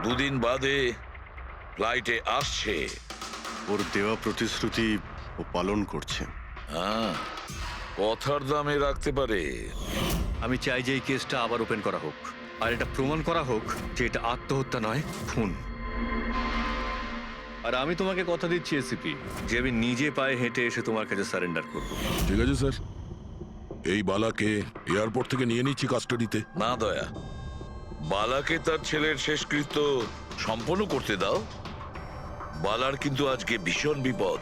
দুদিন বাদে ফ্লাইটে আসছে। ওর দেওয়া প্রতিশ্রুতি ও পালন করছে। হ্যাঁ, কথার দামে রাখতে পারে। আমি চাই যে এই কেসটা আবার ওপেন করা হোক, আর এটা প্রমাণ করা হোক যে এটা আত্মহত্যা নয়, খুন। আর আমি তোমাকে কথা দিচ্ছি এসিপি, যে আমি নিজে পায়ে হেঁটে এসে তোমার কাছে সারেন্ডার করব। ঠিক আছে স্যার, এই বালাকে এয়ারপোর্ট থেকে নিয়ে নিচ্ছি কাস্টাডিতে। না দয়া, বালাকে তার ছেলের শেষকৃত্য সম্পন্ন করতে দাও। বালার কিন্তু আজকে ভীষণ বিপদ।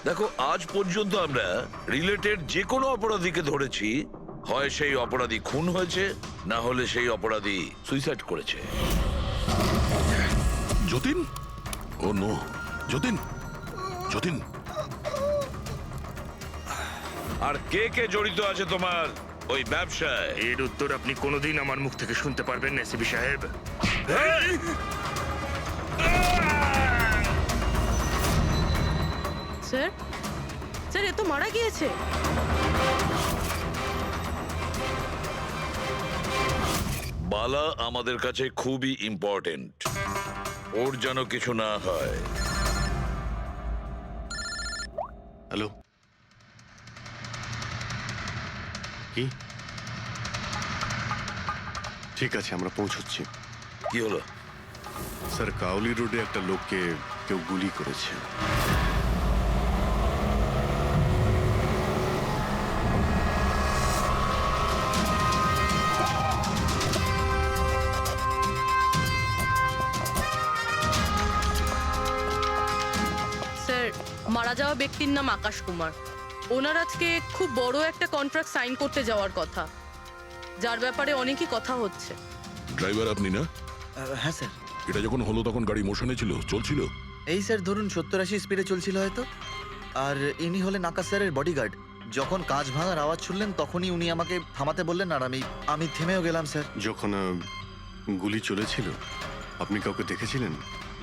দেখো, আজ পর্যন্ত আমরা রিলেটেড যে কোনো অপরাধীকে ধরেছি, হয় সেই অপরাধী খুন হয়েছে, না হলে সেই অপরাধী সুইসাইড করেছে। যতীন, ও নো, যতীন, যতীন। আর কে কে জড়িত আছে তোমার ওই ব্যবসায়? এর উত্তর আপনি কোনোদিন আমার মুখ থেকে শুনতে পারবেন না এসিপি সাহেব। স্যার, স্যার, এ তো মারা গিয়েছে। বালা আমাদের কাছে খুবই ইম্পর্টেন্ট, ওর যেন কিছু না হয়। হ্যালো, কি? ঠিক আছে, আমরা পৌঁছচ্ছি। কি হলো? স্যার, কাউলি রোডে একটা লোককে কেউ গুলি করেছে। স্যার, মারা যাওয়া ব্যক্তির নাম আকাশ কুমার। ওনার আজকে খুব বড় একটা কন্ট্রাক্ট সাইন করতে যাওয়ার কথা, যার ব্যাপারে অনেকই কথা হচ্ছে। ড্রাইভার আপনি না? হ্যাঁ স্যার। এটা যখন হলো তখন গাড়ি মোশনে ছিল, চলছিল? এই স্যার ধরুন 70-80 স্পিডে চলছিল হয়তো। আর ইনি হলেন আকাশ স্যারের বডিগার্ড। যখন কাঁচ ভাঙার আওয়াজ শুনলেন তখনই উনি আমাকে থামাতে বললেন, আর আমি থেমেও গেলাম স্যার। যখন গুলি চলেছিল আপনি কাউকে দেখেছিলেন?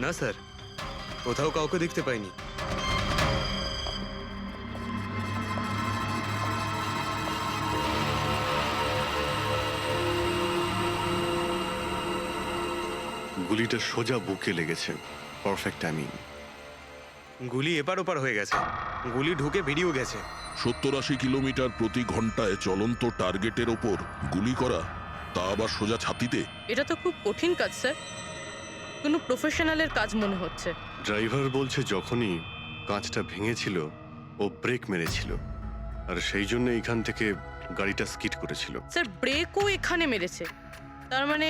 না স্যার, কোথাও কাউকে দেখতে পাইনি। গুলিটা সোজা বুকে লেগেছে। Perfect timing. গুলি এপার ওপার হয়ে গেছে, গুলি ঢুকে বেরিয়েও গেছে। 70-80 কিলোমিটার প্রতি ঘন্টায় চলন্ত টার্গেটের ওপর গুলি করা, তা আবার সোজা ছাতিতে। এটা তো খুব কঠিন কাজ স্যার, কোনো প্রফেশনালের কাজ মনে হচ্ছে। ড্রাইভার বলছে যখনই কাঁচটা ভেঙেছিল ও ব্রেক মেরেছিল, আর সেই জন্য এখান থেকে গাড়িটা স্কিড করেছিল। স্যার, ব্রেকও এখানে মেরেছে, তার মানে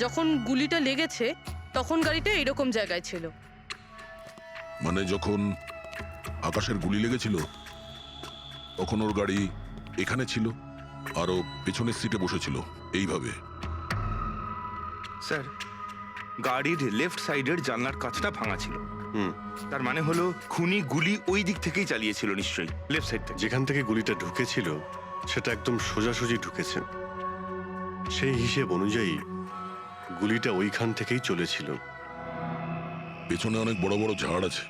যখন গুলিটা লেগেছে তখন গাড়িটা এরকম জায়গায় ছিল। মানে যখন আকাশের গুলি লেগেছিল তখন ওর গাড়ি এখানে ছিল, আর ও পেছনের সিটে বসেছিল এইভাবে। স্যার, গাড়ির লেফট সাইডের জানলার কাঁচটা ভাঙা ছিল। হুম, তার মানে হলো খুনি গুলি ওই দিক থেকেই চালিয়েছিল, নিশ্চয়ই লেফট সাইড থেকে। যেখান থেকে গুলিটা ঢুকেছিল সেটা একদম সোজাসুজি ঢুকেছে। সেই হিসেব অনুযায়ী গুলিটা ওইখান থেকেই চলেছিল। পেছনে অনেক বড় বড় ঝাড় আছে,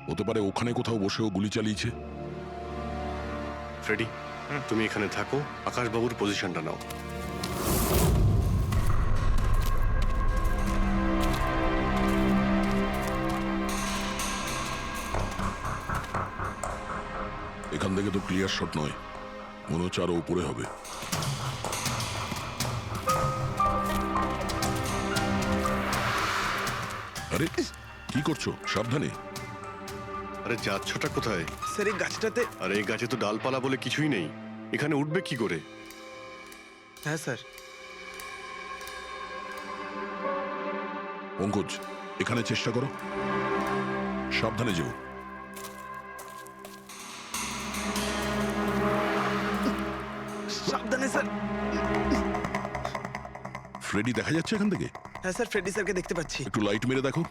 হতে পারে ওখানে কোথাও বসেও গুলি চালিয়েছে। ফ্রেডি, তুমি এখানে থাকো, আকাশবাবুর পজিশনটা নাও। এখান থেকে তো ক্লিয়ার শট নয়, মনে হচ্ছে আরো উপরে হবে। আরে কি করছো? সাবধানে। আরে যাচ্ছটা কোথায়? স্যার, এই গাছটাতে। আরে এই গাছে তো ডালপালা বলে কিছুই নেই, এখানে উঠবে কি করে? হ্যাঁ স্যার। পঙ্কজ, এখানে চেষ্টা করো, সাবধানে যেও। সাবধানে স্যার। ফ্রেডি দেখা যাচ্ছে এখান থেকে? হ্যাঁ স্যার, ফ্রেডি স্যারকে দেখতে পাচ্ছি। একটু লাইট মেরে দেখো।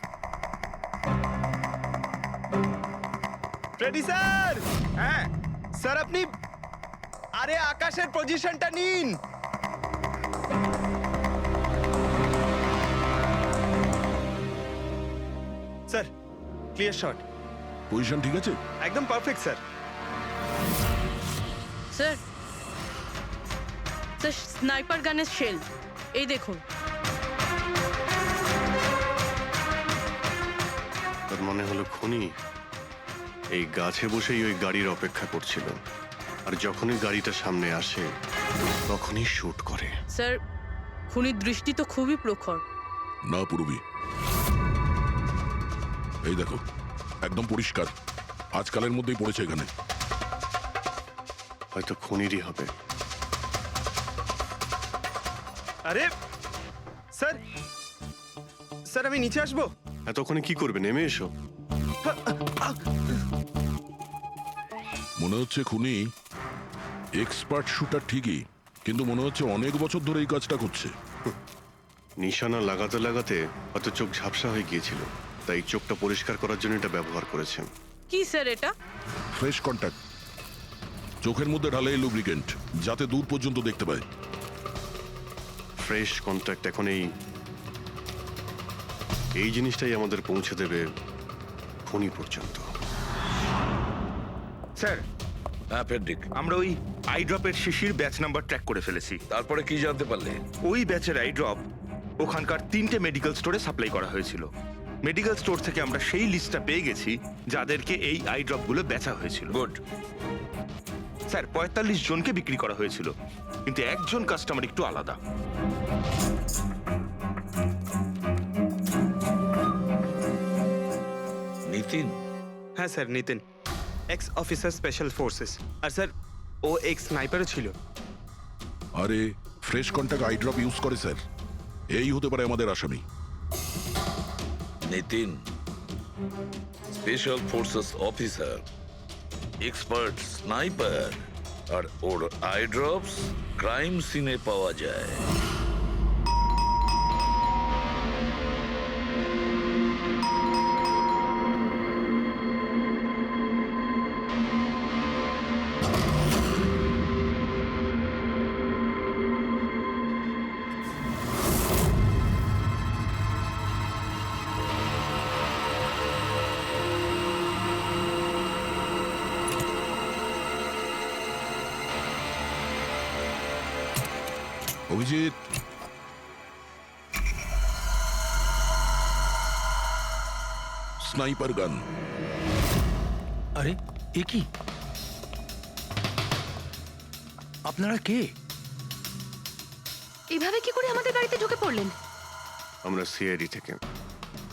Freddie sir! হ্যাঁ স্যার, আপনি আরে আকাশের পজিশনটা নিন। Sir, clear shot. পজিশন ঠিক আছে? একদম perfect sir. Sir, sir, sniper গানের শেল এই দেখুন। তার মানে হলো খুনি এই গাছে বসেই ওই গাড়ির অপেক্ষা করছিল, আর যখনই গাড়িটা সামনে আসে তখনই শুট করে। স্যার খুনির দৃষ্টি তো খুবই প্রখর। না পূর্বী, এই দেখো একদম পরিষ্কার, আজকালের মধ্যেই পড়েছে এখানে। হয়তো খুনিরই হবে। আরে স্যার, স্যার আমি নিচে আসবো? এতক্ষণে কি করবে, নেমে এসো। মনে হচ্ছে খুনি এক্সপার্ট শুটার ঠিকই, কিন্তু মনে হচ্ছে অনেক বছর ধরে এই কাজটা করছে। নিশানা লাগাতে লাগাতে হয়তো চোখ ঝাপসা হয়ে গিয়েছিল, তাই চোখটা পরিষ্কার করার জন্য এটা ব্যবহার করেছে। কি স্যার এটা? ফ্রেশ কন্ট্যাক্ট, চোখের মধ্যে ঢালে এই লুব্রিকেন্ট যাতে দূর পর্যন্ত দেখতে পায়। ফ্রেশ কন্ট্যাক্ট এখন এই জিনিসটাই আমাদের পৌঁছে দেবে খুনি পর্যন্ত। স্যার, হ্যাঁ পেন্ডিক, আমরা ওই আই ড্রপের শিশির ব্যাচ নাম্বার ট্র্যাক করে ফেলেছি। তারপরে কি জানতে পারলে? ওই ব্যাচের আই ড্রপ ওখানকার 3টে মেডিকেল স্টোরে সাপ্লাই করা হয়েছিল। মেডিকেল স্টোর থেকে আমরা সেই লিস্টটা পেয়ে গেছি যাদেরকে এই আই ড্রপগুলো বেচা হয়েছিল। গুড। স্যার 45 জনকে বিক্রি করা হয়েছিল, কিন্তু একজন কাস্টমার একটু আলাদা। নিতিন? হ্যাঁ sir, Nitin, ex officer special forces. আর স্যার ও এক্স স্নাইপারও ছিল। আরে fresh contact eye drop use করে স্যার, এই হতে পারে আমাদের আসামি। Nitin special forces officer, expert sniper, আর ওর আই ড্রপস ক্রাইম সিনে পাওয়া যায়। অভিজিৎ, স্নাইপার গান। আরে এ কি? আপনারা কে? এভাবে কি করে আমাদের বাড়িতে ঢুকে পড়লেন? আমরা সিআইডি থেকে।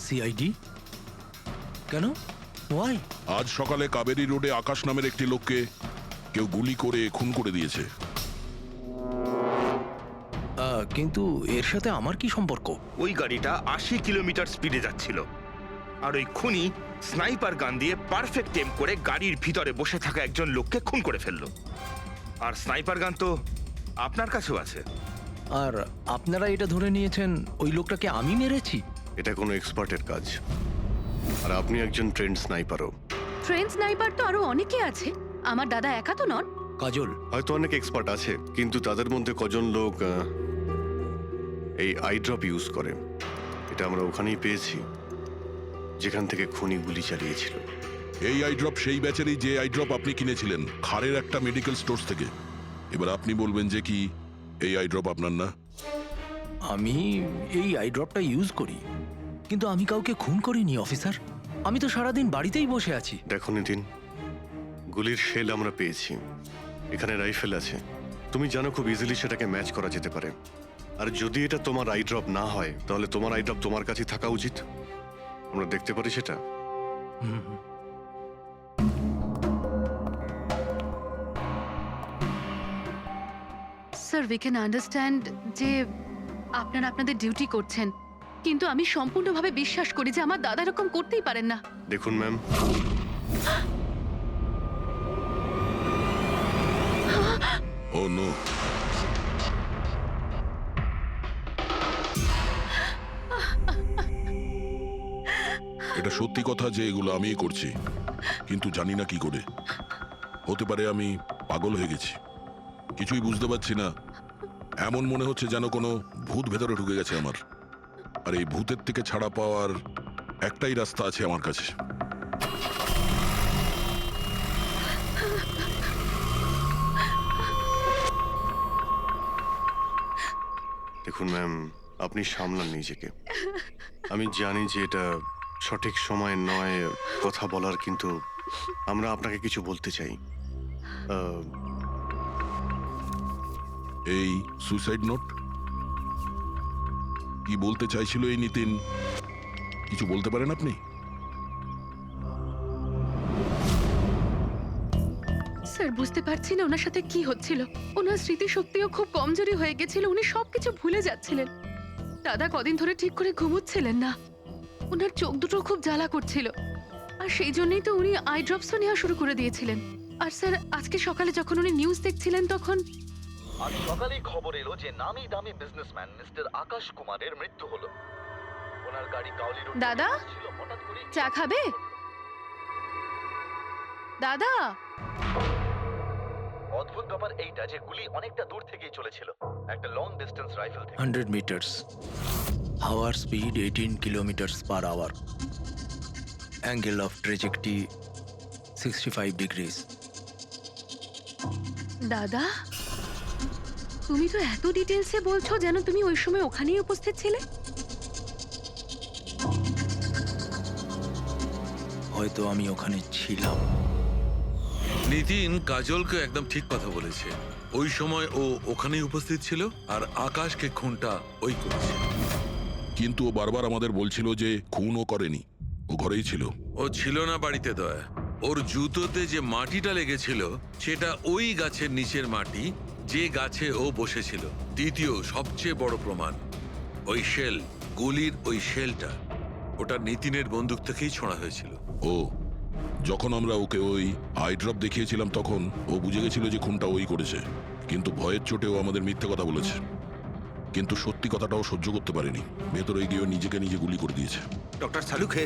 সিআইডি? কেন? ওয়াই? আজ সকালে কাবেরী রোডে আকাশ নামের একটি লোককে কেউ গুলি করে খুন করে দিয়েছে। কিন্তু এর সাথে আমার কি সম্পর্ক? ওই গাড়িটা 80 কিলোমিটার স্পিডে যাচ্ছিল, আর ওই খুনি স্নাইপার গান দিয়ে পারফেক্ট এম করে গাড়ির ভিতরে বসে থাকা একজন লোককে খুন করে ফেললো। আর স্নাইপার গান তো আপনার কাছেও আছে। আর আপনারা এটা ধরে নিয়েছেন ওই লোকটাকে আমি মেরেছি? এটা কোনো এক্সপার্টের কাজ, আর আপনি একজন ট্রেন্ড স্নাইপারও। ট্রেন স্নাইপার তো আরো অনেকে আছে, আমার দাদা একা তো নন। কাজল, হয়তো অনেক এক্সপার্ট আছে, কিন্তু তাদের মধ্যে কজন লোক এই আই ড্রপ ইউজ করে এটা আমরা ওখানেই পেয়েছি যেখান থেকে খুনি গুলি চালিয়েছিল। এই আই ড্রপ সেই ব্যাচেরই যে আই ড্রপ আপনি কিনেছিলেন খারের একটা মেডিকেল স্টোর থেকে। এবার আপনি বলবেন যে কি এই আই ড্রপ আপনার না? আমি এই আই ড্রপটা ইউজ করি, কিন্তু আমি কাউকে খুন করিনি অফিসার। আমি তো সারাদিন বাড়িতেই বসে আছি। দেখো নিতিন, গুলির শেল আমরা পেয়েছি, এখানে রাইফেল আছে, তুমি জানো খুব ইজিলি সেটাকে ম্যাচ করা যেতে পারে। আর যদি এটা তোমার আই ড্রপ না হয় তাহলে তোমার আই ড্রপ তোমার কাছে থাকা উচিত, আমরা দেখতে পারি সেটা। স্যার উই ক্যান আন্ডারস্ট্যান্ড যে আপনারা আপনাদের ডিউটি করছেন, কিন্তু আমি সম্পূর্ণভাবে বিশ্বাস করি যে আমার দাদা এরকম করতেই পারেন না। দেখুন ম্যাম, ও নো, এটা সত্যি কথা যে এগুলো আমিই করছি, কিন্তু জানি না কি করে। হতে পারে আমি পাগল হয়ে গেছি, কিছুই বুঝতে পারছি না। এমন মনে হচ্ছে যেন কোনো ভূত ভেতরে ঢুকে গেছে আমার, আর এই ভূতের থেকে ছাড়া পাওয়ার একটাই রাস্তা আছে আমার কাছে। দেখুন ম্যাম, আপনি সামলান নিজেকে। আমি জানি যে এটা সঠিক সময় নয় কথা বলার, কিন্তু আমরা আপনাকে কিছু বলতে চাই। এই সুইসাইড নোট কি বলতে চাইছিল এই নিতিন? কিছু বলতে পারেন আপনি? স্যার বুঝতে পারছি না ওনার সাথে কি হচ্ছিল। ওনার স্মৃতিশক্তিও খুব কমজোরি হয়ে গেছিল, উনি সবকিছু ভুলে যাচ্ছিলেন। দাদা কদিন ধরে ঠিক করে ঘুমোচ্ছিলেন না, ওনার চোখ দুটো খুব জ্বালা করছিল, আর সেই জন্যই তো উনি আই ড্রপসও নেওয়া শুরু করে দিয়েছিলেন। আর স্যার আজকে সকালে যখন উনি নিউজ দেখছিলেন তখন আজ সকালেই খবর এলো যে নামি দামি বিজনেসম্যান মিস্টার আকাশ কুমারের মৃত্যু হলো। ওনার গাড়ি কাউলি রোড দাদা ছিল, হঠাৎ করে চা খাবে? দাদা অদ্ভুত ব্যাপার এইটা যে গুলি অনেকটা দূর থেকেই চলেছিল, একটা লং ডিস্টেন্স রাইফেল থেকে। 100 meters. Hour speed 18 kilometers per hour. Angle of trajectory 65 degrees. দাদা তুমি তো এত ডিটেলসে বলছো যেন তুমি ওই সময় ওখানেই উপস্থিত ছিলে। হয়তো আমি ওখানে ছিলাম। নিতিন কাজলকে একদম ঠিক কথা বলেছে। ওই সময় ও ওখানেই উপস্থিত ছিল, আর আকাশকে খুনটা ওই করেছে। কিন্তু ও বারবার আমাদের বলছিল যে খুনও করেনি, ও ঘরেই ছিল। ও ছিল না বাড়িতে দয়া। ওর জুতোতে যে মাটিটা লেগেছিল সেটা ওই গাছের নিচের মাটি যে গাছে ও বসেছিল। দ্বিতীয় সবচেয়ে বড় প্রমাণ, ওই শেল, গুলির ওই শেলটা, ওটা নিতিনের বন্দুক থেকেই ছোঁড়া হয়েছিল। ও যখন আমরা ওকে ওই আই ড্রপ দেখিয়েছিলাম তখন ও বুঝে গেছিল যে খুনটা ওই করেছে, কিন্তু ভয়ের চোটে ও আমাদের মিথ্যে কথা বলেছে। কিন্তু সত্যি কথাটাও সহ্য করতে পারেনি, ভেতরে গিয়ে নিজেকে নিজে গুলি করে দিয়েছে। ডক্টর সালুখে,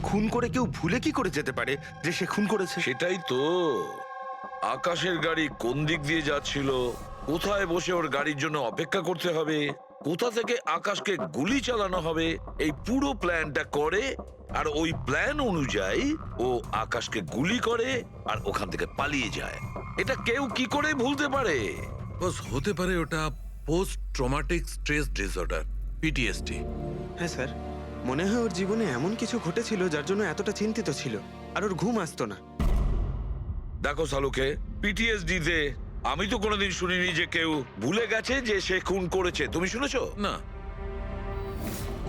খুন করে কেউ ভুলে কি করে যেতে পারে যে সে খুন করেছে? সেটাই তো। আকাশের গাড়ি কোন দিক দিয়ে যাচ্ছিল, কোথায় বসে ওর গাড়ির জন্য অপেক্ষা করতে হবে, কোথা থেকে আকাশকে গুলি চালানো হবে, এই পুরো প্ল্যানটা করে, আর ওই প্ল্যান অনুযায়ী ও আকাশকে গুলি করে আর ওখান থেকে পালিয়ে যায়। এটা কেউ কি করে ভুলতে পারে? বস, হতে পারে ওটা post traumatic stress disorder, PTSD. হ্যাঁ স্যার, মনে হয় ওর জীবনে এমন কিছু ঘটেছিল যার জন্য এতটা চিন্তিত ছিল, আর ওর ঘুম আসতো না। দেখো সালুকে, পিটিএসডি তে আমি তো কোনোদিন শুনিনি যে কেউ ভুলে গেছে যে সে খুন করেছে। তুমি শুনেছো? না।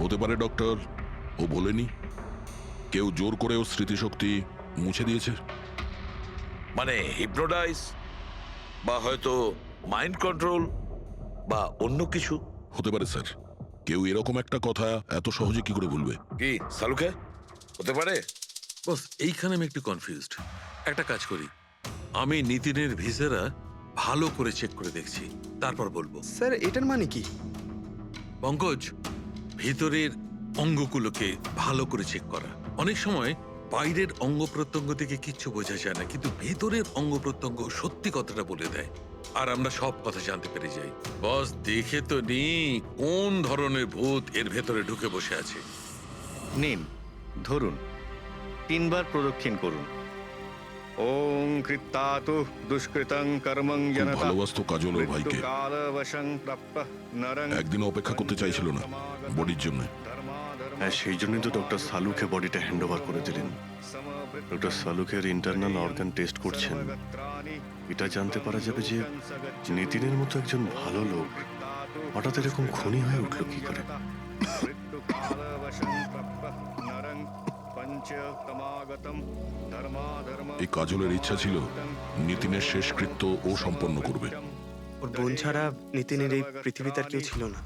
হতে পারে ডক্টর, ও বলেনি, কেউ জোর করে ওর স্মৃতিশক্তি মুছে দিয়েছে। মানে হিপনোটাইজ, বা হয়তো মাইন্ড কন্ট্রোল, বা অন্য কিছু। হতে পারে স্যার, কেউ এরকম একটা কথা এত সহজে কি করে ভুলবে? কি সালুকে, হতে পারে? বস, এইখানে আমি একটু কনফিউজড। একটা কাজ করি, আমি নিতিনের ভিসেরা ভালো করে চেক করে দেখছি, তারপর বলবো। স্যার এটার মানে কি? পঙ্কজ, ভিতরের অঙ্গগুলোকে ভালো করে চেক করা। অনেক সময় বাইরের অঙ্গ প্রত্যঙ্গ থেকে কিচ্ছু বোঝা যায় না, কিন্তু ভেতরের অঙ্গ প্রত্যঙ্গ সত্যি কথাটা বলে দেয়, আর আমরা সব কথা জানতে পেরে যাই। বস, দেখে তো নি কোন ধরনের ভূত এর ভেতরে ঢুকে বসে আছে। নিন, ধরুন, 3 বার প্রদক্ষিণ করুন। ওং কৃত্তাতু দুষ্কৃতং কর্মং খুব জনতা ভালোবাসতো কাজল ওর ভাইকে। মৃত্যুকালবশং প্রাপ্যঃ নরং একদিনও অপেক্ষা করতে চাইছিল না বডির জন্য। হ্যাঁ, সেই জন্যই তো ডক্টর সালুকে বডিটা হ্যান্ড ওভার করে দিলেন। ডক্টর সালুকের ইন্টারনাল অর্গান টেস্ট করছেন, এটা জানতে পারা যাবে যে নিতিনের মতো একজন ভালো লোক হঠাৎ এরকম খুনি হয়ে উঠলো কি করে। এই কাজলের ইচ্ছা ছিল নিতিনের শেষকৃত্য ও সম্পন্ন করবে। ওর বোন ছাড়া নিতিনের এই পৃথিবীতে আর কেউ ছিল না।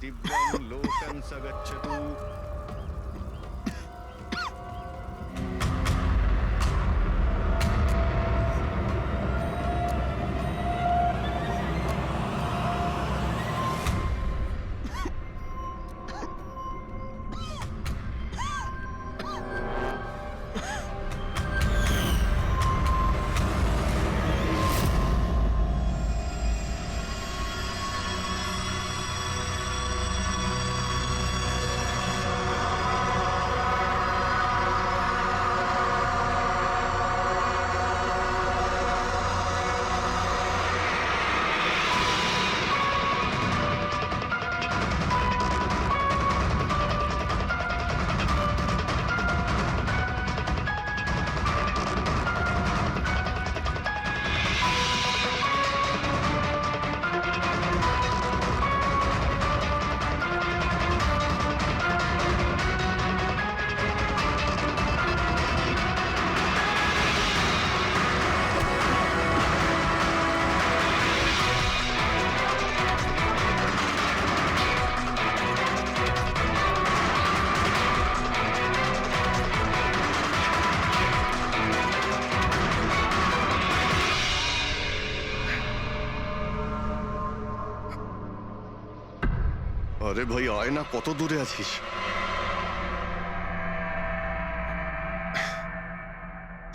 আরে ভাই আয় না, কত দূরে আছিস?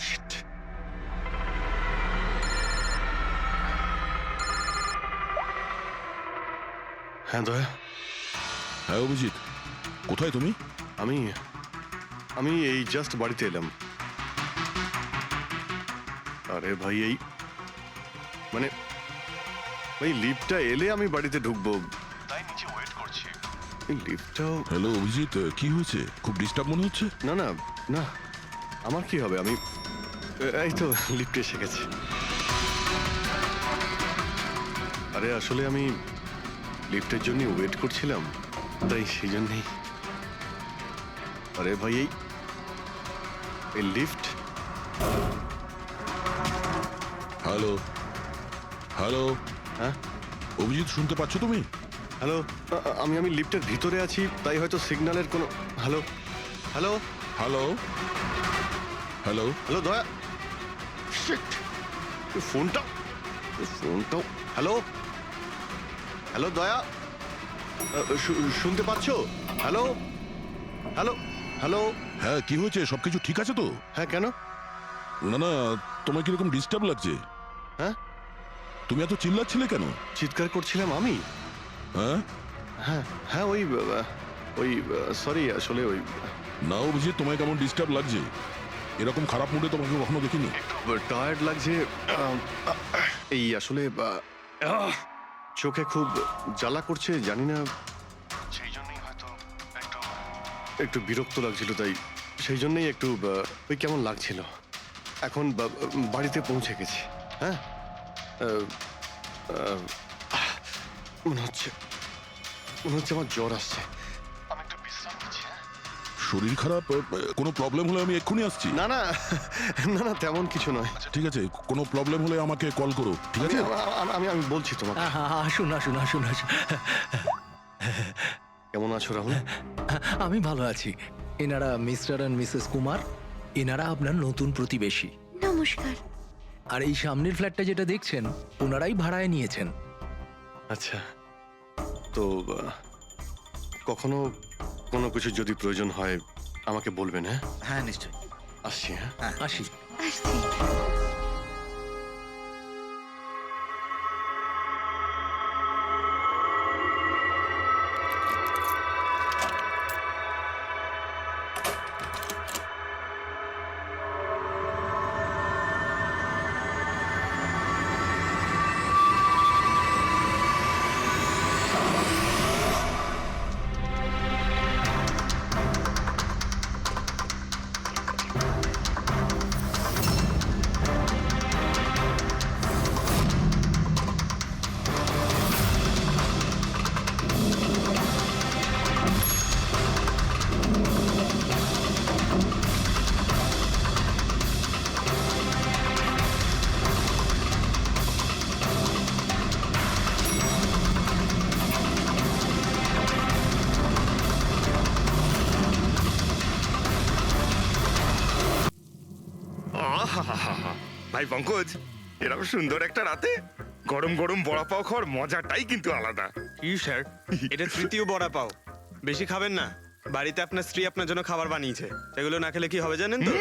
Shit. হ্যাঁ দয়া, হ্যাঁ অভিজিৎ, কোথায় তুমি? আমি আমি এই জাস্ট বাড়িতে এলাম। আরে ভাই এই মানে ভাই লিফটটা এলে আমি বাড়িতে ঢুকবো, তাই নিচে ওয়েট করছি। এই লিফটটাও হ্যালো অভিজিৎ, কি হয়েছে? খুব ডিস্টার্ব মনে হচ্ছে। না না না, আমার কি হবে, আমি এই তো লিফটে এসে গেছি। আরে আসলে আমি লিফটের জন্য ওয়েট করছিলাম, তাই সেই জন্যেই। আরে ভাই এই লিফট। হ্যালো হ্যালো, হ্যাঁ অভিজিৎ শুনতে পাচ্ছ তুমি? হ্যালো, আমি লিফটের ভিতরে আছি, তাই হয়তো সিগন্যালের কোনো। Hello hello hello hello, hello দয়া, শিট, ফোনটাও। হ্যালো হ্যালো দয়া, শুনতে পাচ্ছো? Hello hello hello. হ্যাঁ কি হয়েছে? সবকিছু ঠিক আছে তো? হ্যাঁ কেন? না না, তোমার কিরকম ডিস্টার্ব লাগছে? হ্যাঁ তুমি এত চিল্লাচ্ছিলে কেন? চিৎকার করছিলাম আমি? হ্যাঁ হ্যাঁ হ্যাঁ ওই সরি, আসলে ওই না অভিজিৎ, তোমায় কেমন ডিস্টার্ব লাগছে? এরকম খারাপ মুডে তোমাকে কখনো দেখিনি। টায়ার্ড লাগছে, এই আসলে চোখে খুব জ্বালা করছে, জানি না, সেই জন্যই হয়তো একটু বিরক্ত লাগছিল, তাই সেই জন্যই একটু ওই কেমন লাগছিল। এখন বাড়িতে পৌঁছে গেছি। হ্যাঁ মনে হচ্ছে আমার জ্বর আসছে, আমি একটু বিশ্রাম নিচ্ছি। শরীর খারাপ? কোনো প্রবলেম হলে আমি এক্ষুনি আসছি। না না না না, তেমন কিছু নয়। ঠিক আছে, কোনো প্রবলেম হলে আমাকে কল করো, ঠিক আছে? আমি বলছি তোমাকে। আসুন আসুন আসুন আসুন। কেমন আছো রাহুল? আমি ভালো আছি। এনারা মিস্টার অ্যান্ড মিসেস কুমার, এনারা আপনার নতুন প্রতিবেশী। নমস্কার। আর এই সামনের ফ্ল্যাটটা যেটা দেখছেন, ওনারাই ভাড়ায় নিয়েছেন। আচ্ছা, তো কখনো কোনো কিছু যদি প্রয়োজন হয় আমাকে বলবেন। হ্যাঁ হ্যাঁ নিশ্চয়ই। আসছি। হ্যাঁ আসি। আসছি। আহাহাহা। ভাই পঙ্কজ, এরকম সুন্দর একটা রাতে গরম গরম বড়া পাও খাওয়ার মজাটাই কিন্তু আলাদা। ইউ স্যার, এটা তৃতীয় বড়া পাও। বেশি খাবেন না, বাড়িতে আপনার স্ত্রী আপনার জন্য খাবার বানিয়েছে, এগুলো না খেলে কি হবে জানেন তো?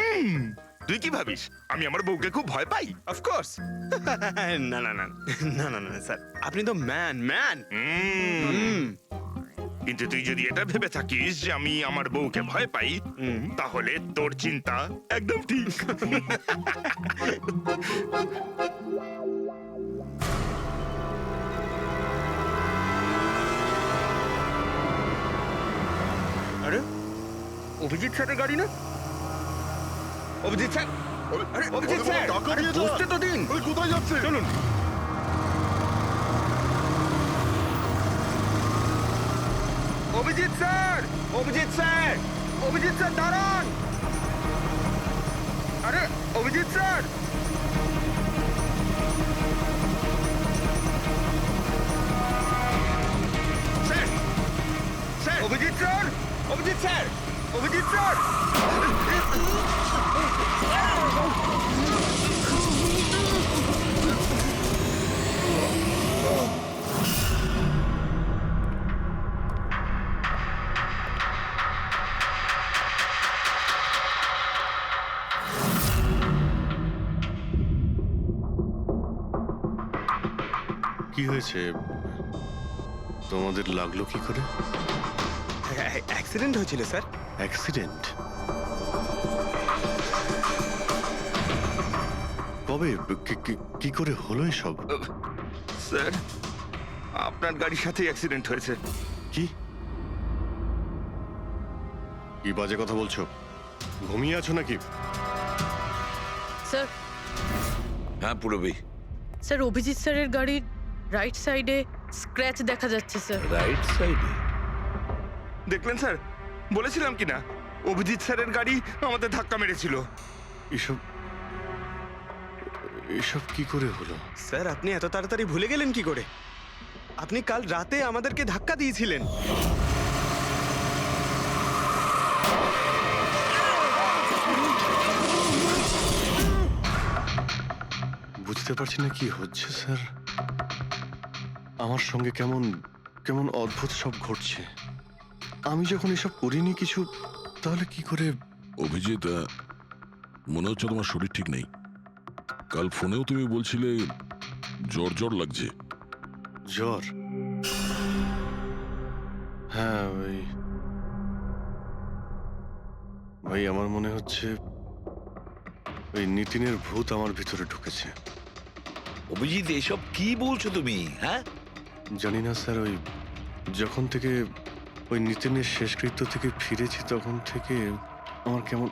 তুই কি ভাবিস আমি আমার বউকে খুব ভয় পাই? অফকোর্স। না না না না না না স্যার, আপনি তো ম্যান। কিন্তু তুই যদি এটা ভেবে থাকিস যে আমি আমার বউকে ভয় পাই, তাহলে তোর চিন্তা একদম ঠিক। আরে অভিজিৎ স্যারের গাড়ি না? অভিজিৎ স্যার, আরে অভিজিৎ স্যার, আরে বসতে তো দিন। কোথায় যাচ্ছে? চলুন। Abhijit sir, Abhijit sir, Abhijit sir দাঁড়ান। আরে Abhijit sir, sir, sir, Abhijit sir, Abhijit sir, Abhijit sir. হয়েছে তোমাদের লাগলো কি করে? অ্যাক্সিডেন্ট হয়েছিল স্যার। অ্যাক্সিডেন্ট? কবে? কি করে হলো এসব? স্যার, আপনার গাড়ির সাথেই অ্যাক্সিডেন্ট হয়েছে। কি কি বাজে কথা বলছো? ঘুমিয়ে আছো নাকি? স্যার হ্যাঁ পুরবি, স্যার অভিজিৎ স্যারের গাড়ির রাইট সাইডে স্ক্র্যাচ দেখা যাচ্ছে স্যার। রাইট সাইডে? দেখলেন স্যার, বলেছিলাম কি না অভিজিৎ স্যারের গাড়ি আমাদের ধাক্কা মেরেছিল। এসব এসব কি করে হলো? স্যার আপনি এত তাড়াতাড়ি ভুলে গেলেন কি করে? আপনি কাল রাতে আমাদেরকে ধাক্কা দিয়েছিলেন। বুঝতে পারছি না কি হচ্ছে স্যার। আমার সঙ্গে কেমন কেমন অদ্ভুত সব ঘটছে। আমি যখন এসব করিনি কিছু, তাহলে কি করে? অভিজিৎ, মনে হচ্ছে তোমার শরীর ঠিক নেই। কাল ফোনেও তুমি বলছিলে জ্বর জ্বর লাগছে। জ্বর? হ্যাঁ ভাই আমার মনে হচ্ছে ওই নিতিনের ভূত আমার ভিতরে ঢুকেছে। অভিজিৎ এসব কি বলছো তুমি? হ্যাঁ জানি না স্যার, ওই যখন থেকে ওই নিতিনের শেষকৃত্য থেকে ফিরেছি তখন থেকে আমার কেমন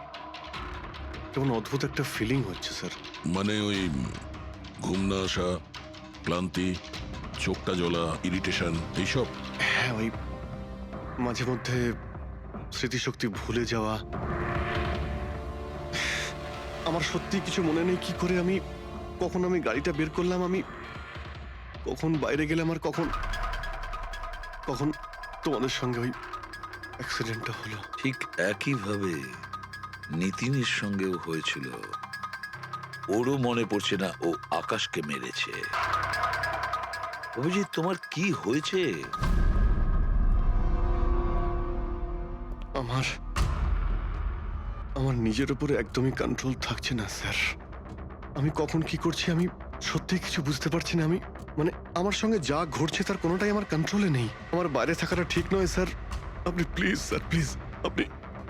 কেমন অদ্ভুত একটা ফিলিং হচ্ছে স্যার। মানে ওই ঘুম না আসা, ক্লান্তি, চোখটা জ্বলা, ইরিটেশন, এইসব? হ্যাঁ, ওই মাঝে মধ্যে স্মৃতিশক্তি ভুলে যাওয়া। আমার সত্যি কিছু মনে নেই কি করে আমি কখন আমি গাড়িটা বের করলাম, আমি কখন বাইরে গেলাম, আর কখন কখন তোমাদের সঙ্গে ওই অ্যাক্সিডেন্টটা হলো। ঠিক একইভাবে নিতিনের সঙ্গেও হয়েছিল। ওরও মনে পড়ছে না ও আকাশকে মেরেছে। অভিজিৎ তোমার কি হয়েছে? আমার নিজের উপরে একদমই কন্ট্রোল থাকছে না স্যার। আমি কখন কি করছি আমি সত্যি কিছু বুঝতে পারছি না। আমি মানে আমার সঙ্গে যা ঘটছে তার কোনোটাই আমার কন্ট্রোলে নেই। আমার বাইরে থাকাটা ঠিক নয় স্যার। আপনি প্লিজ স্যার, প্লিজ আপনি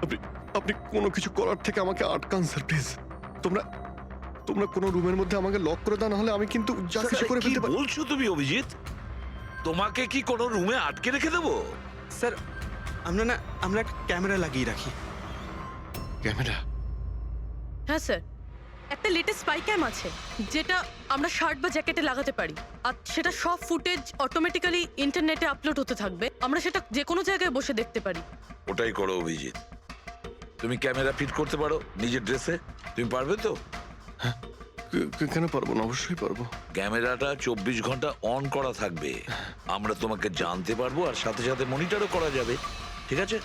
আপনি আপনি কোনো কিছু করার থেকে আমাকে আটকান স্যার, প্লিজ। তোমরা তোমরা কোনো রুমের মধ্যে আমাকে লক করে দাও, না হলে আমি কিন্তু যা কিছু করে কি ফেলতে পারি। বলছো তুমি অভিজিৎ? তোমাকে কি কোনো রুমে আটকে রেখে দেবো? স্যার আমরা একটা ক্যামেরা লাগিয়ে রাখি। ক্যামেরা? হ্যাঁ স্যার, একটা লেটেস্ট স্পাই ক্যাম আছে যেটা আমরা শার্ট বা জ্যাকেটে লাগাতে পারি, আর সেটা সব ফুটেজ অটোমেটিক্যালি ইন্টারনেটে আপলোড হতে থাকবে। আমরা সেটা যে কোনো জায়গায় বসে দেখতে পারি। ওটাই করো অভিজিৎ। তুমি ক্যামেরা ফিট করতে পারো নিজের ড্রেসে? তুমি পারবে তো? কেন পারবো না, অবশ্যই পারবো। ক্যামেরাটা 24 ঘন্টা অন করা থাকবে। আমরা তোমাকে জানতে পারবো, আর সাথে সাথে মনিটরও করা যাবে। ঠিক আছে,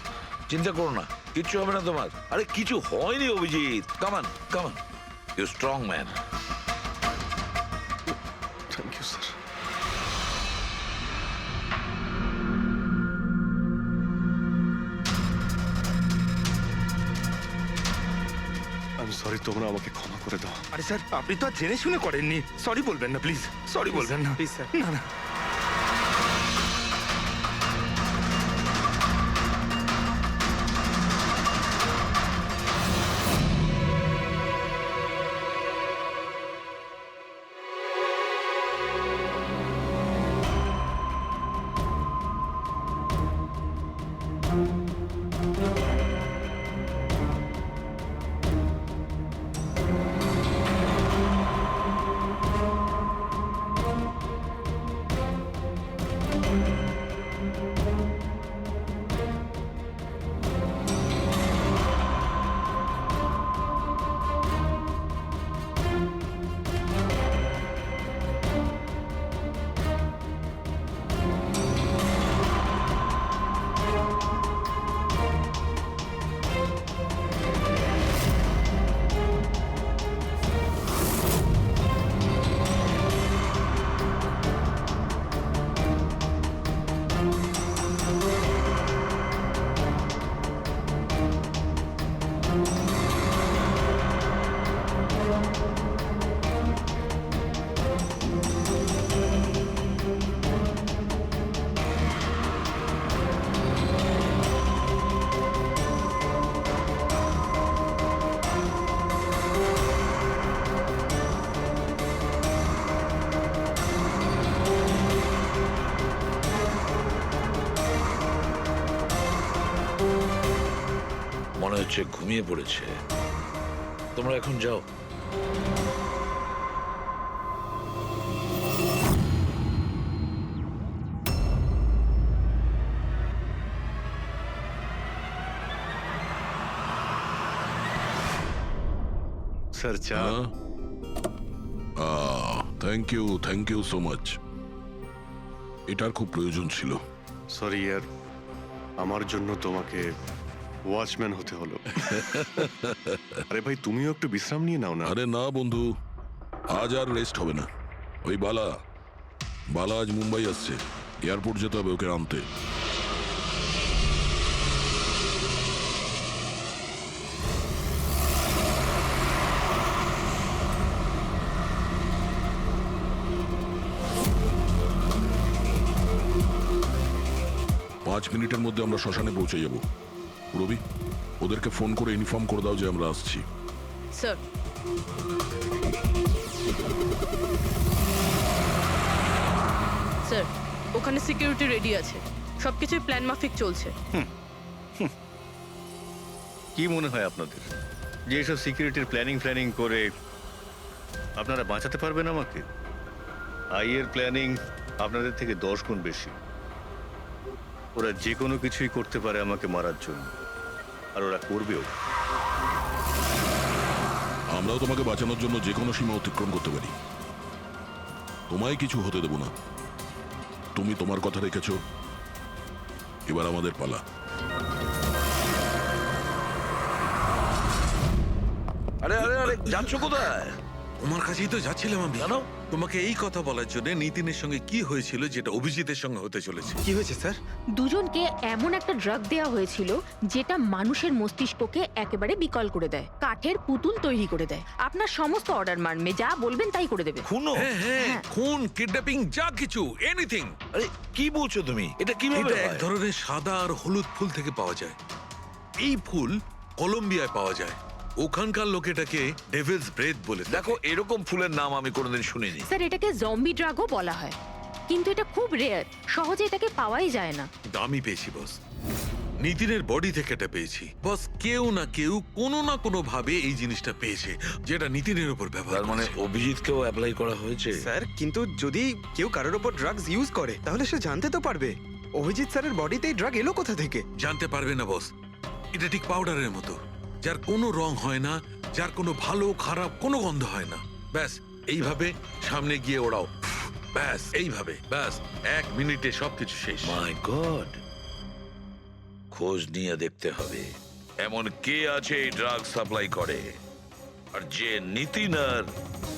চিন্তা করো না, কিচ্ছু হবে না তোমার। আরে কিছু হয়নি Abhijit. Come on come on, you strong man. Thank you sir. আমি সরি, তোমরা আমাকে ক্ষমা করে দাও। আরে স্যার, আপনি তো আর জেনে শুনে করেননি। সরি বলবেন না প্লিজ, সরি বলবেন না প্লিজ স্যার। না না। মনে হচ্ছে ঘুমিয়ে পড়েছে। তোমরা এখন যাও। স্যার চা। Thank you so much. এটার খুব প্রয়োজন ছিল। সরি ইয়ার, আমার জন্য তোমাকে ওয়াচম্যান হতে হলো। আরে ভাই, তুমিও একটু বিশ্রাম নিয়ে নাও না। আরে না বন্ধু, আজ আর রেস্ট হবে না। ওই বালা আজ মুম্বাই আসছে, এয়ারপোর্ট যেতে হবে ওকে আনতে। 5 মিনিটের মধ্যে আমরা শ্মশানে পৌঁছে যাব। রবি, ওদেরকে ফোন করে ইনফর্ম করে দাও যে আমরা আসছি। স্যার, স্যার ওখানে সিকিউরিটি রেডি আছে, সবকিছুই প্ল্যান মাফিক চলছে। কি মনে হয় আপনাদের যে এসব সিকিউরিটির প্ল্যানিং করে আপনারা বাঁচাতে পারবেন আমাকে? আইয়ের প্ল্যানিং আপনাদের থেকে 10 গুণ বেশি। ওরা যে কোনো কিছুই করতে পারে আমাকে মারার জন্য, আর ওরা করবেও। আমরাও তোমাকে বাঁচানোর জন্য যে কোনো সীমা অতিক্রম করতে পারি। তোমায় কিছু হতে দেব না। তুমি তোমার কথা রেখেছ, এবার আমাদের পালা। আরে আরে আরে, যাচ্ছ কোথায়? তোমার কাছেই তো যাচ্ছিলাম আমি। জানো তোমাকে এই কথা বলার জন্য নিতিনের সঙ্গে কি হয়েছিল যেটা অভিজিতের সঙ্গে হতে চলেছে। কি হয়েছে স্যার? দুজনকে এমন একটা ড্রাগ দেওয়া হয়েছিল যেটা মানুষের মস্তিষ্ককে একেবারে বিকল করে দেয়, কাঠের পুতুল তৈরি করে দেয়। আপনার সমস্ত অর্ডার মানবে, যা বলবেন তাই করে দেবে। খুনো? হ্যাঁ, খুন, কিডন্যাপিং, যা কিছু, এনিথিং। আরে কি বলছো তুমি? এটা কিভাবে এটা এক হয়? ধরনের সাদা আর হলুদ ফুল থেকে পাওয়া যায়। এই ফুল কলম্বিয়ায় পাওয়া যায়। ওখানকার লোক এটাকে ডেভিলস ব্রেথ বলে। দেখো, এরকম ফুলের নাম আমি কোনোদিন শুনিনি। স্যার, এটাকে জম্বি ড্রাগও বলা হয়, কিন্তু এটা খুব রেয়ার, সহজে এটাকে পাওয়াই যায় না। দামি পেয়েছি বস, নিতিনের বডি থেকে এটা পেয়েছি বস। কেউ না কেউ কোনো না কোনো ভাবে এই জিনিসটা পেয়েছে যেটা নিতিনের উপর ব্যবহার তার মানে করেছে। অভিজিৎকেও অ্যাপ্লাই করা হয়েছে। স্যার, কিন্তু যদি কেউ কারোর ওপর ড্রাগস ইউজ করে তাহলে সে জানতে তো পারবে অভিজিৎ স্যারের বডিতে এই ড্রাগ এলো কোথা থেকে। জানতে পারবে না বস। এটা ঠিক পাউডারের মতো, যার কোনো রং হয় না, যার কোনো ভালো খারাপ কোনো গন্ধ হয় না। ব্যাস এইভাবে সামনে গিয়ে ওড়াও, ব্যাস এইভাবে, ব্যাস 1 মিনিটে সবকিছু শেষ। মাই গড, খোঁজ নিয়ে দেখতে হবে এমন কে আছে এই ড্রাগ সাপ্লাই করে, আর যে নিতিন আর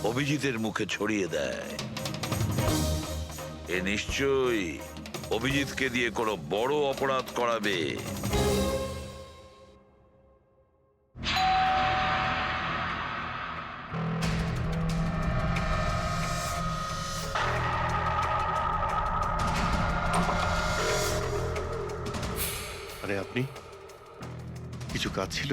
অভিজিতের মুখে ছড়িয়ে দেয়। এ নিশ্চয়ই অভিজিৎকে দিয়ে কোনো বড় অপরাধ করাবে। আরে আপনি, কিছু কাজ ছিল?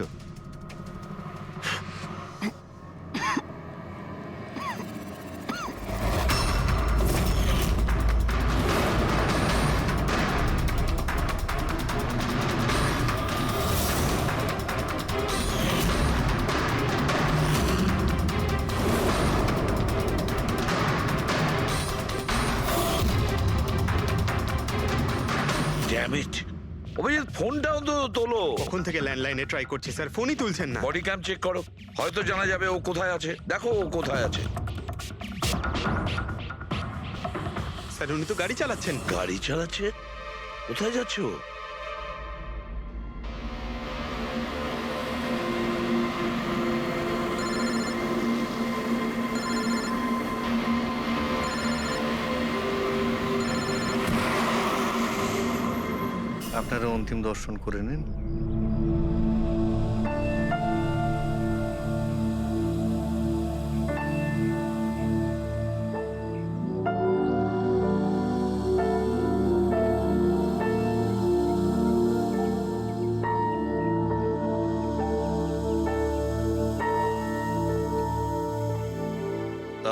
ড্যাম ইট, অভিজিৎ ফোনটাও তো তোলো। কখন থেকে ল্যান্ডলাইনে ট্রাই করছি স্যার, ফোনই তুলছেন না। বডি ক্যাম চেক করো, হয়তো জানা যাবে ও কোথায় আছে। দেখো ও কোথায় আছে। স্যার, উনি তো গাড়ি চালাচ্ছেন। গাড়ি চালাচ্ছে? কোথায় যাচ্ছে ও? আপনারা অন্তিম দর্শন করে নিন।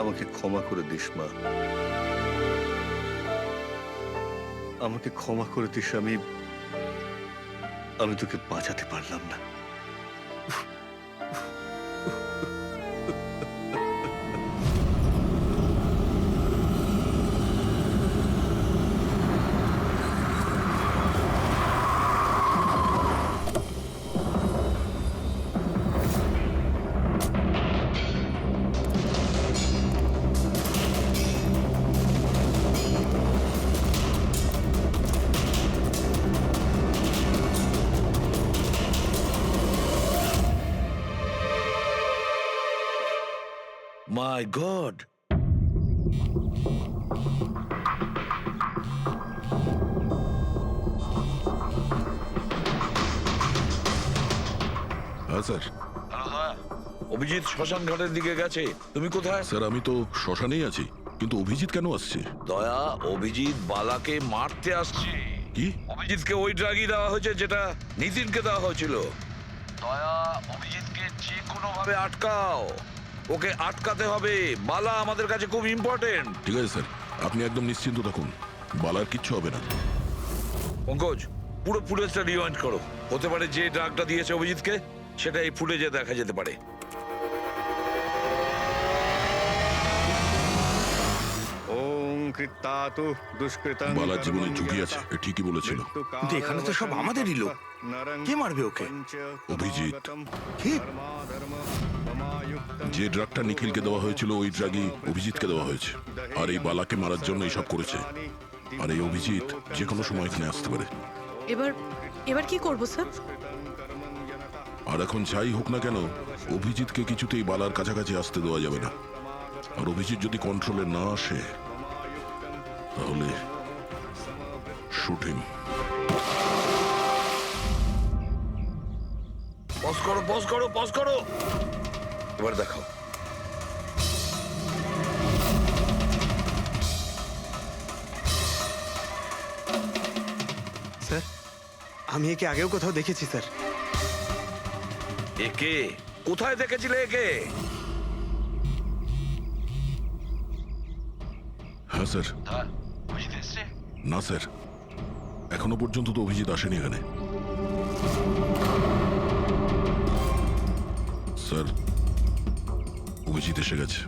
আমাকে ক্ষমা করে দিস মা, আমাকে ক্ষমা করে দিস। আমি তোকে বাঁচাতে পারলাম না। মাই গড, হ্যাঁ স্যার। অভিজিৎ শ্মশান ঘাটের দিকে গেছে। তুমি কোথায়? স্যার আমি তো শ্মশানেই আছি, কিন্তু অভিজিৎ কেন আসছে? দয়া, অভিজিৎ বালাকে মারতে আসছে। কি? অভিজিৎকে ওই ড্রাগই দেওয়া হয়েছে যেটা নিতিনকে দেওয়া হয়েছিল। দয়া, অভিজিৎকে যে কোনো ভাবে আটকাও। ওকে আটকাতে হবে। বালা আমাদের কাছে খুব ইম্পর্টেন্ট। ঠিক আছে স্যার, আপনি একদম নিশ্চিন্ত থাকুন, বালার কিচ্ছু হবে না। পঙ্কজ, পুরো ফুটেজটা রিওয়াইন্ড করো। হতে পারে যে ড্রাগটা দিয়েছে অভিজিৎকে সেটা এই ফুটেজে দেখা যেতে পারে। ওং কৃত্তাতু দুষ্কৃতং বালার জীবনে ঝুঁকি আছে, এ ঠিকই বলেছিল। কিন্তু এখানে তো সব আমাদেরই লোক। কে মারবে ওকে? অভিজিৎ। কি? যে ড্রাগটা নিখিলকে দেওয়া হয়েছিল ওই ড্রাগই অভিজিৎকে দেওয়া হয়েছে, আর এই বালাকে মারার জন্য এইসব করেছে। আর এই অভিজিৎ যে কোনো সময় এখানে আসতে পারে। এবার এবার কি করব স্যার? আর এখন যাই হোক না কেন, অভিজিৎকে কিছুতেই বালার কাছাকাছি আসতে দেওয়া যাবে না। আর অভিজিৎ যদি কন্ট্রোলে না আসে তাহলে শুট হিম। পজ করো, পজ করো, পজ করো। এবার দেখাও। স্যার, আমি একে আগেও কোথাও দেখেছি স্যার। একে কোথায় দেখেছিলে? একে হ্যাঁ স্যার। না স্যার, এখনো পর্যন্ত তো অভিজিৎ আসেনি এখানে। স্যার, অভিজিৎ এসে গেছে।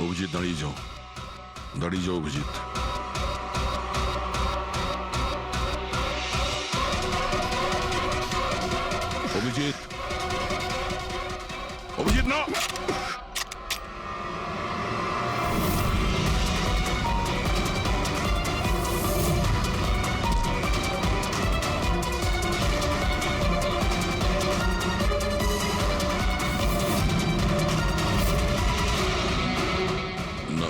অভিজিৎ দাঁড়িয়ে যাও, দাঁড়িয়ে যাও অভিজিৎ। অভিজিৎ, অভিজিৎ না। না।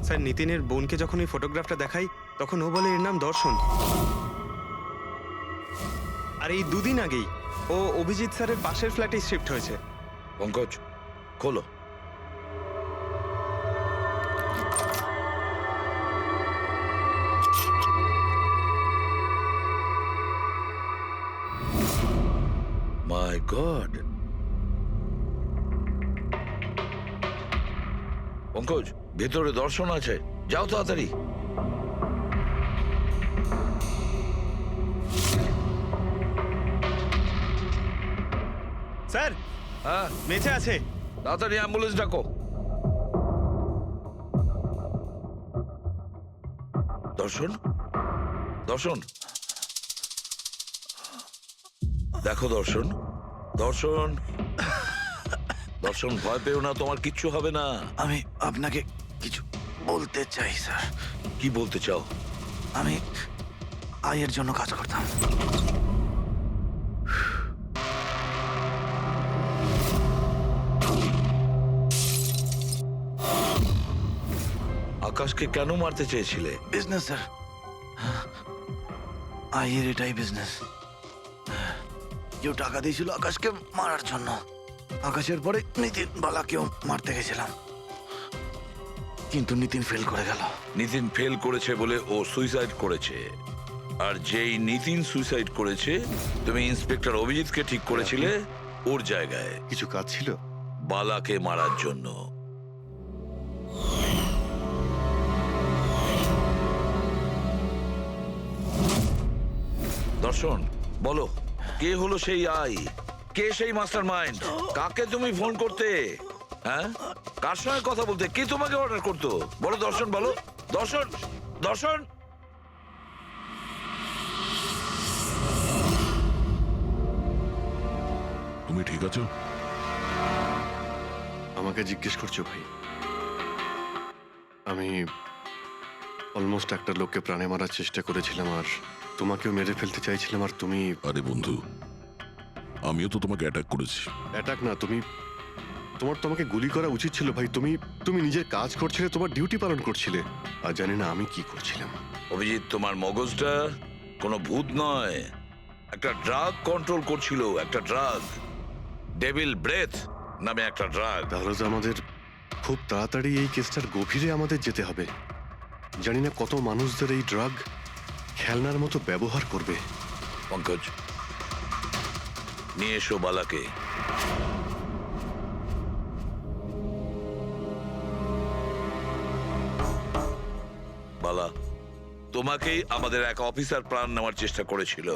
স্যার, নিতিনের বোনকে যখন এই ফটোগ্রাফটা দেখাই তখন ও বলে এর নাম দর্শন। আর এই দুদিন আগেই ও অভিজিৎ স্যারের পাশের ফ্ল্যাটে শিফট হয়েছে। পঙ্কজ, খোলো। মাই গড, পঙ্কজ, ভেতরে দর্শন আছে, যাও তাড়াতাড়ি। স্যার, হ্যাঁ বেঁচে আছে। তাড়াতাড়ি অ্যাম্বুলেন্স ডাকো। দর্শন, দর্শন, দেখো দর্শন, দর্শন, দর্শন, ভয় পেও না, তোমার কিচ্ছু হবে না। আমি আপনাকে কিছু বলতে চাই স্যার। কি বলতে চাও? আমি আয়ের জন্য কাজ করতাম। আকাশকে কেন মারতে চেয়েছিলে? বিজনেস স্যার, আয়ের এটাই বিজনেস। কেউ টাকা দিয়েছিল আকাশকে মারার জন্য। আকাশের পরে নিতিন বালাকেও মারতে গেছিলাম, কিন্তু নিতিন ফেল করে গেল। নিতিন ফেল করেছে বলে ও সুইসাইড করেছে, আর যেই নিতিন সুইসাইড করেছে তুমি ইন্সপেক্টর অভিজিৎকে ঠিক করেছিলে ওর জায়গায় কিছু কাজ ছিল? বালাকে মারার জন্য। দর্শন, বলো কে হলো সেই আই? কে সেই মাস্টার মাইন্ড? কাকে তুমি ফোন করতে? হ্যাঁ, কার সঙ্গে কথা বলতে? কে তোমাকে অর্ডার করতো? বলো দর্শন, বলো দর্শন, দর্শন। তুমি ঠিক আছো? আমাকে জিজ্ঞেস করছো ভাই? আমি অলমোস্ট একটা লোককে প্রাণে মারার চেষ্টা করেছিলাম, আর তোমাকেও মেরে ফেলতে চাইছিলাম, আর তুমি... আরে বন্ধু, আমিও তো তোমাকে অ্যাটাক করেছি। অ্যাটাক না, তোমার তোমাকে গুলি করা উচিত ছিল ভাই। তুমি নিজের কাজ করছিলে, তোমার ডিউটি পালন করছিলে, আর জানি না আমি কি করছিলাম। অভিজিৎ, তোমার মগজটা কোনো ভূত নয়, একটা ড্রাগ কন্ট্রোল করছিল, একটা ড্রাগ, ডেভিল ব্রেথ নামে একটা ড্রাগ। তাহলে তো আমাদের খুব তাড়াতাড়ি এই কেসটার গভীরে আমাদের যেতে হবে। জানি না কত মানুষদের এই ড্রাগ খেলনার মতো ব্যবহার করবে। পঙ্কজ, নিয়ে এসো বালাকে। বালা, তোমাকেই আমাদের এক অফিসার প্রাণ নেওয়ার চেষ্টা করেছিল,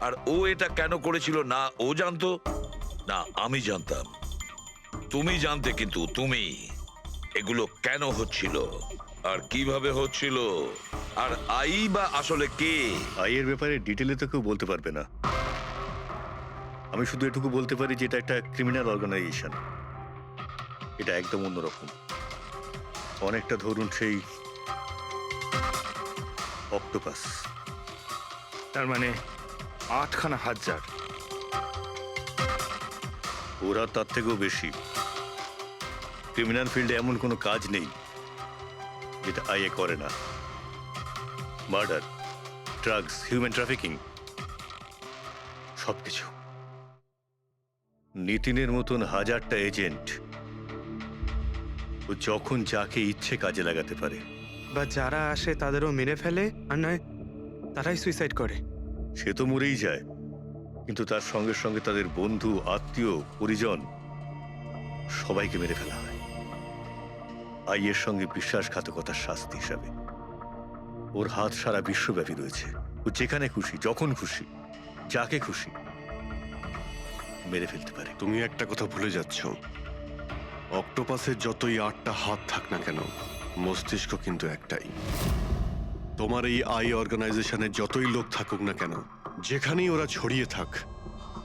আর ও এটা কেন করেছিল না ও জানতো না আমি জানতাম। তুমি জানতে, কিন্তু তুমি এগুলো কেন হচ্ছিল আর কিভাবে হচ্ছিল, আর আই বা আসলে কে? আইয়ের ব্যাপারে ডিটেলে তো কেউ বলতে পারবে না। আমি শুধু এটুকু বলতে পারি যে এটা একটা ক্রিমিনাল অর্গানাইজেশন। এটা একদম অন্যরকম, অনেকটা ধরুন সেই অক্টোপাস। তার মানে 8খানা হাজার। ওরা তার থেকেও বেশি। ক্রিমিনাল ফিল্ডে এমন কোনো কাজ নেই যেটা আইএ করে না। মার্ডার, ড্রাগস, হিউম্যান ট্রাফিকিং, সবকিছু। নিতিনের মতন হাজারটা এজেন্ট, ও যখন যাকে ইচ্ছে কাজে লাগাতে পারে। বা যারা আসে তাদেরও মেরে ফেলে, আর নয় তারাই সুইসাইড করে। সে তো মরেই যায়, কিন্তু তার সঙ্গে সঙ্গে তাদের বন্ধু, আত্মীয়, পরিজন সবাইকে মেরে ফেলা হয় আইয়ের সঙ্গে বিশ্বাসঘাতকতার শাস্তি হিসাবে। ওর হাত সারা বিশ্বব্যাপী রয়েছে। ও যেখানে খুশি, যখন খুশি, যাকে খুশি মেরে ফেলতে পারে। তুমি একটা কথা ভুলে যাচ্ছ, অক্টোপাসের যতই 8টা হাত থাক না কেন, মস্তিষ্ক কিন্তু একটাই। তোমার এই আই অর্গানাইজেশনের যতই লোক থাকুক না কেন, যেখানেই ওরা ছড়িয়ে থাক,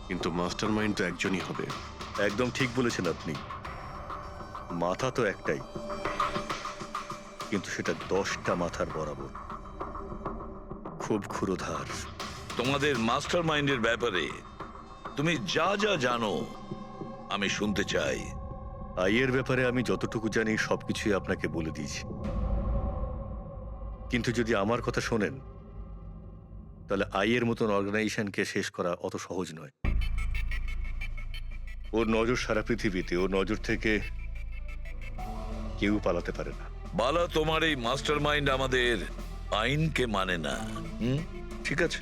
কিন্তু মাস্টার মাইন্ড তো একজনই হবে। একদম ঠিক বলেছেন আপনি। মাথা তো একটাই, কিন্তু সেটা 10টা মাথার বরাবর, খুব ক্ষুরোধার। তোমাদের মাস্টার মাইন্ডের ব্যাপারে তুমি যা যা জানো আমি শুনতে চাই। আইয়ের ব্যাপারে আমি যতটুকু জানি সবকিছুই আপনাকে বলে দিয়েছি, কিন্তু যদি আমার কথা শোনেন তাহলে আইয়ের মতন অর্গানাইজেশনকে শেষ করা অত সহজ নয়। ওর নজর সারা পৃথিবীতে, ওর নজর থেকে কেউ পালাতে পারে না। বালা, তোমার এই মাস্টার মাইন্ড আমাদের আইনকে মানে না। ঠিক আছে,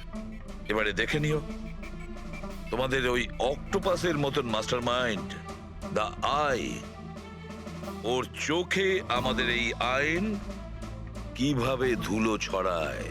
এবারে দেখে নিও তোমাদের ওই অক্টোপাসের মতন মাস্টার মাইন্ড, দা আই, ওর চোখে আমাদের এই আইন কিভাবে ধুলো ছড়ায়।